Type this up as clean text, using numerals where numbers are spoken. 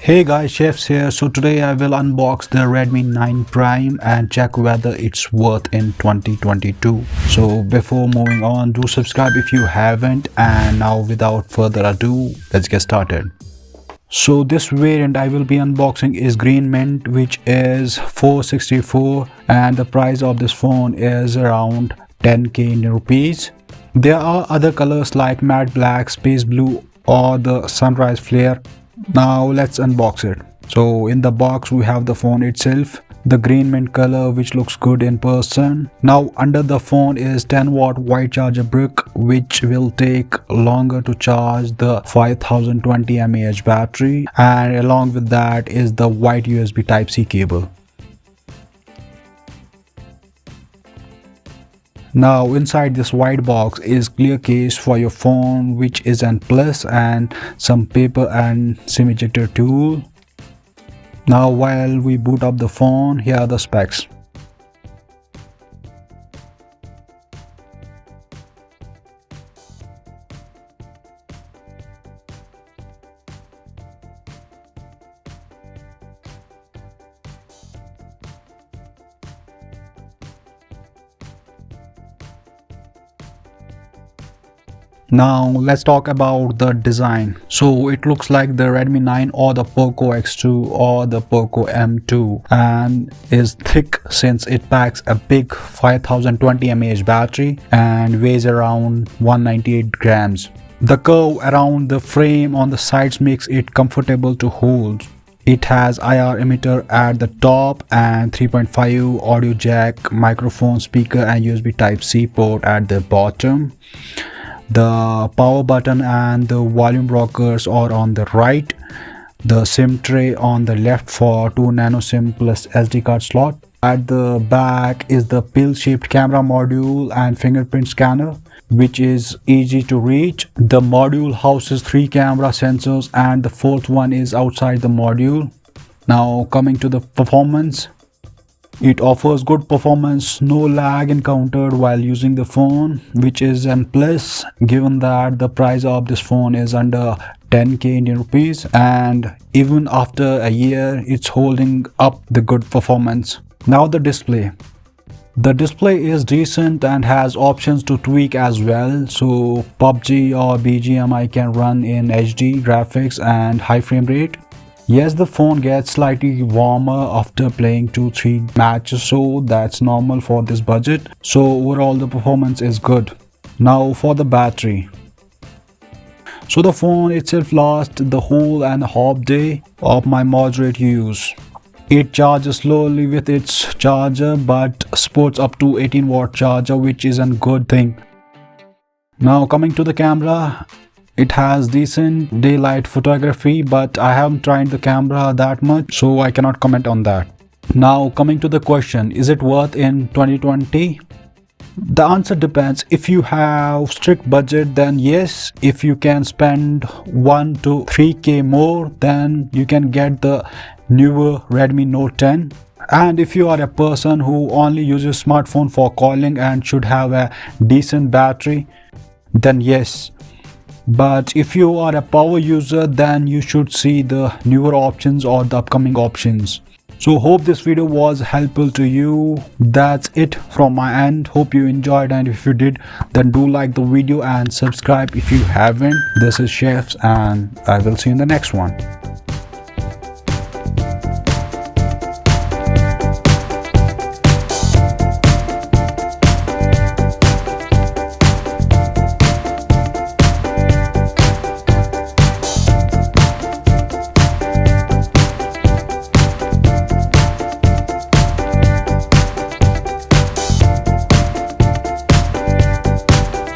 Hey guys, shaFs here. So today I will unbox the Redmi 9 Prime and check whether it's worth in 2022. So before moving on, do subscribe if you haven't, and now without further ado, let's get started. So this variant I will be unboxing is green mint, which is 464, and the price of this phone is around 10k in rupees. There are other colors like matte black, space blue, or the sunrise flare. Now let's unbox it. So in the box we have the phone itself, the green mint color, which looks good in person. Now under the phone is 10-watt white charger brick, which will take longer to charge the 5020 mAh battery, and along with that is the white USB Type-C cable. Now inside this white box is clear case for your phone, which is an plus, and some paper and SIM ejector tool. Now while we boot up the phone, here are the specs. Now let's talk about the design. So it looks like the Redmi 9 or the Poco X2 or the Poco M2, and is thick since it packs a big 5020 mAh battery and weighs around 198 grams. The curve around the frame on the sides makes it comfortable to hold. It has IR emitter at the top and 3.5 audio jack, microphone, speaker and USB Type-C port at the bottom. The power button and the volume rockers are on the right. The SIM tray on the left for 2 nano SIM plus SD card slot. At the back is the pill-shaped camera module and fingerprint scanner, which is easy to reach. The module houses 3 camera sensors and the fourth one is outside the module. Now coming to the performance. It offers good performance, no lag encountered while using the phone, which is a plus given that the price of this phone is under 10k Indian rupees, and even after a year it's holding up the good performance. Now the display. The display is decent and has options to tweak as well, so PUBG or BGMI can run in HD graphics and high frame rate. Yes, the phone gets slightly warmer after playing 2-3 matches, so that's normal for this budget. So overall the performance is good. Now for the battery. So the phone itself lasts the whole and a half day of my moderate use. It charges slowly with its charger but supports up to 18-watt charger, which is a good thing. Now coming to the camera. It has decent daylight photography, but I haven't tried the camera that much, so I cannot comment on that. Now coming to the question, is it worth in 2020? The answer depends. If you have strict budget, then yes. If you can spend 1 to 3k more, then you can get the newer Redmi Note 10. And if you are a person who only uses smartphone for calling and should have a decent battery, then yes. But if you are a power user, then you should see the newer options or the upcoming options. So hope this video was helpful to you. That's it from my end. Hope you enjoyed, and if you did, then do like the video and subscribe if you haven't. This is shaFs and I will see you in the next one.